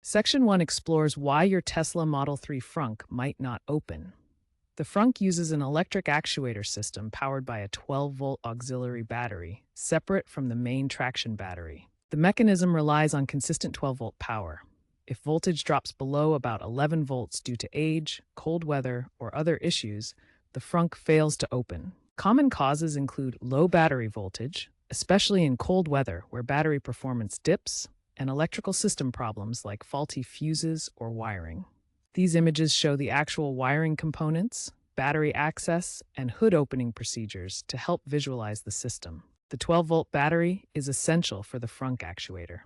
Section 1 explores why your Tesla Model 3 Frunk might not open. The Frunk uses an electric actuator system powered by a 12-volt auxiliary battery, separate from the main traction battery. The mechanism relies on consistent 12-volt power. If voltage drops below about 11 volts due to age, cold weather, or other issues, the Frunk fails to open. Common causes include low battery voltage, especially in cold weather where battery performance dips, and electrical system problems like faulty fuses or wiring. These images show the actual wiring components, battery access, and hood opening procedures to help visualize the system. The 12-volt battery is essential for the Frunk actuator.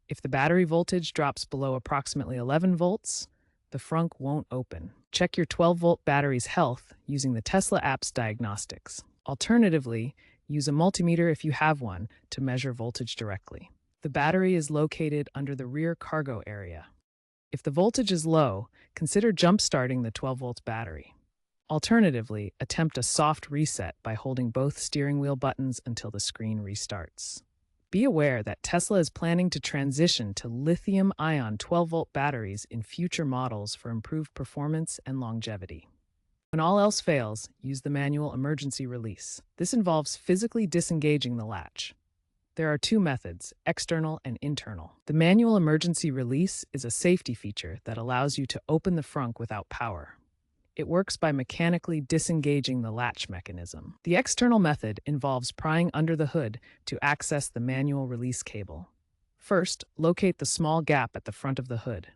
If the battery voltage drops below approximately 11 volts, the Frunk won't open. Check your 12-volt battery's health using the Tesla app's diagnostics. Alternatively, use a multimeter if you have one to measure voltage directly. The battery is located under the rear cargo area. If the voltage is low, consider jump-starting the 12-volt battery. Alternatively, attempt a soft reset by holding both steering wheel buttons until the screen restarts. Be aware that Tesla is planning to transition to lithium-ion 12-volt batteries in future models for improved performance and longevity. When all else fails, use the manual emergency release. This involves physically disengaging the latch. There are two methods, external and internal. The manual emergency release is a safety feature that allows you to open the Frunk without power. It works by mechanically disengaging the latch mechanism. The external method involves prying under the hood to access the manual release cable. First, locate the small gap at the front of the hood.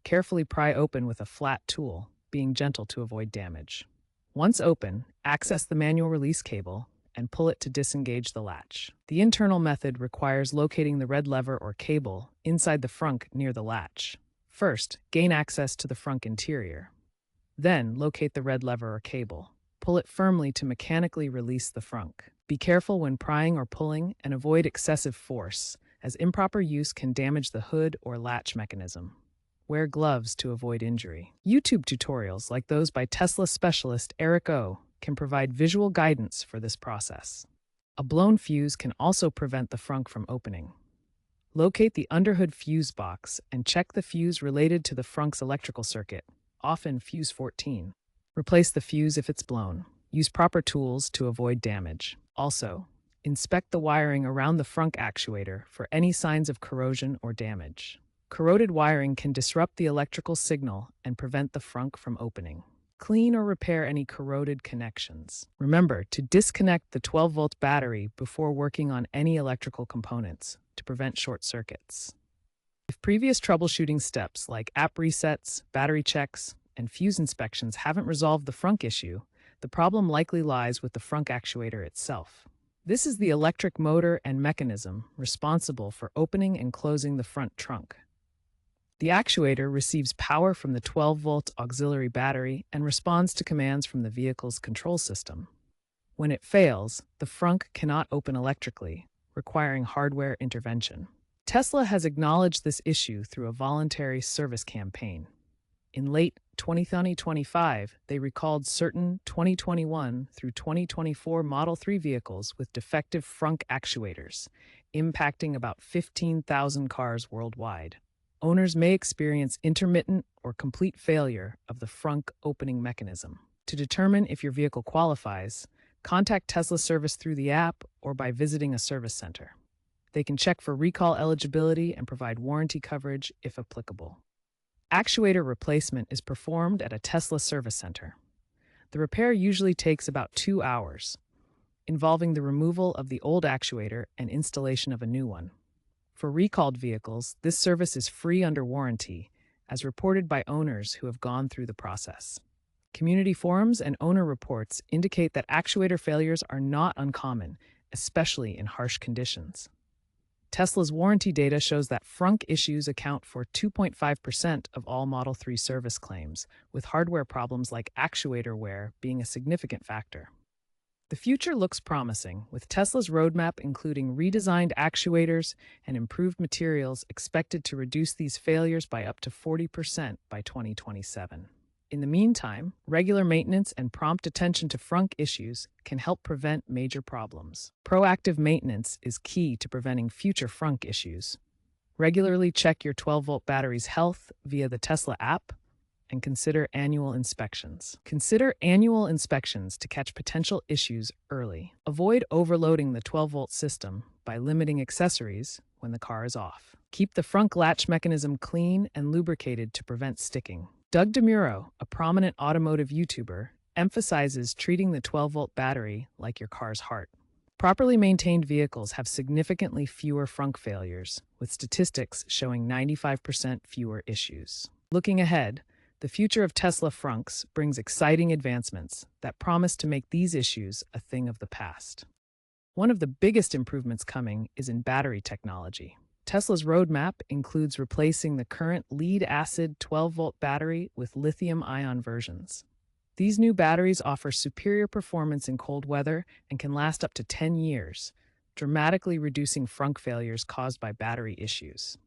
Carefully pry open with a flat tool, being gentle to avoid damage. Once open, access the manual release cable and pull it to disengage the latch. The internal method requires locating the red lever or cable inside the Frunk near the latch. First, gain access to the Frunk interior. Then, locate the red lever or cable. Pull it firmly to mechanically release the Frunk. Be careful when prying or pulling and avoid excessive force, as improper use can damage the hood or latch mechanism. Wear gloves to avoid injury. YouTube tutorials like those by Tesla specialist Eric O can provide visual guidance for this process. A blown fuse can also prevent the Frunk from opening. Locate the underhood fuse box and check the fuse related to the Frunk's electrical circuit, often fuse 14. Replace the fuse if it's blown. Use proper tools to avoid damage. Also, inspect the wiring around the Frunk actuator for any signs of corrosion or damage. Corroded wiring can disrupt the electrical signal and prevent the Frunk from opening. Clean or repair any corroded connections. Remember to disconnect the 12-volt battery before working on any electrical components to prevent short circuits. If previous troubleshooting steps like app resets, battery checks, and fuse inspections haven't resolved the Frunk issue, the problem likely lies with the Frunk actuator itself. This is the electric motor and mechanism responsible for opening and closing the front trunk. The actuator receives power from the 12-volt auxiliary battery and responds to commands from the vehicle's control system. When it fails, the Frunk cannot open electrically, requiring hardware intervention. Tesla has acknowledged this issue through a voluntary service campaign. In late 2025, they recalled certain 2021 through 2024 Model 3 vehicles with defective Frunk actuators, impacting about 15,000 cars worldwide. Owners may experience intermittent or complete failure of the Frunk opening mechanism. To determine if your vehicle qualifies, contact Tesla service through the app or by visiting a service center. They can check for recall eligibility and provide warranty coverage if applicable. Actuator replacement is performed at a Tesla service center. The repair usually takes about 2 hours, involving the removal of the old actuator and installation of a new one. For recalled vehicles, this service is free under warranty, as reported by owners who have gone through the process. Community forums and owner reports indicate that actuator failures are not uncommon, especially in harsh conditions. Tesla's warranty data shows that Frunk issues account for 2.5% of all Model 3 service claims, with hardware problems like actuator wear being a significant factor. The future looks promising, with Tesla's roadmap including redesigned actuators and improved materials expected to reduce these failures by up to 40% by 2027. In the meantime, regular maintenance and prompt attention to Frunk issues can help prevent major problems. Proactive maintenance is key to preventing future Frunk issues. Regularly check your 12-volt battery's health via the Tesla app and consider annual inspections. Consider annual inspections to catch potential issues early. Avoid overloading the 12-volt system by limiting accessories when the car is off. Keep the frunk latch mechanism clean and lubricated to prevent sticking. Doug DeMuro, a prominent automotive YouTuber, emphasizes treating the 12-volt battery like your car's heart. Properly maintained vehicles have significantly fewer frunk failures, with statistics showing 95% fewer issues. Looking ahead, the future of Tesla Frunks brings exciting advancements that promise to make these issues a thing of the past. One of the biggest improvements coming is in battery technology. Tesla's roadmap includes replacing the current lead-acid 12-volt battery with lithium-ion versions. These new batteries offer superior performance in cold weather and can last up to 10 years, dramatically reducing frunk failures caused by battery issues.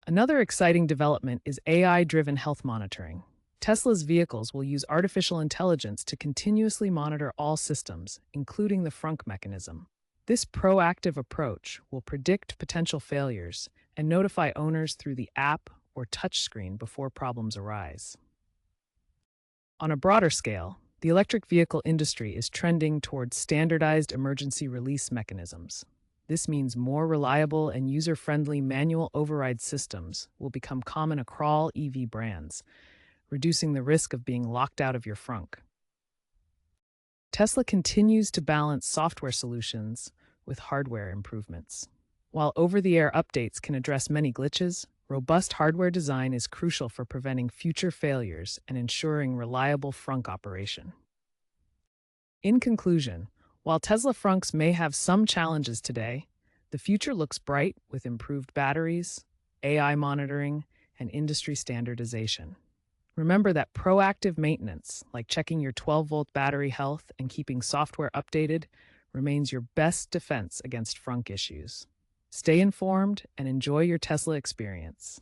Another exciting development is AI-driven health monitoring. Tesla's vehicles will use artificial intelligence to continuously monitor all systems, including the frunk mechanism. This proactive approach will predict potential failures and notify owners through the app or touchscreen before problems arise. On a broader scale, the electric vehicle industry is trending towards standardized emergency release mechanisms. This means more reliable and user-friendly manual override systems will become common across EV brands, reducing the risk of being locked out of your frunk. Tesla continues to balance software solutions with hardware improvements. While over-the-air updates can address many glitches, robust hardware design is crucial for preventing future failures and ensuring reliable frunk operation. In conclusion, while Tesla Frunks may have some challenges today, the future looks bright with improved batteries, AI monitoring, and industry standardization. Remember that proactive maintenance, like checking your 12-volt battery health and keeping software updated, remains your best defense against frunk issues. Stay informed and enjoy your Tesla experience.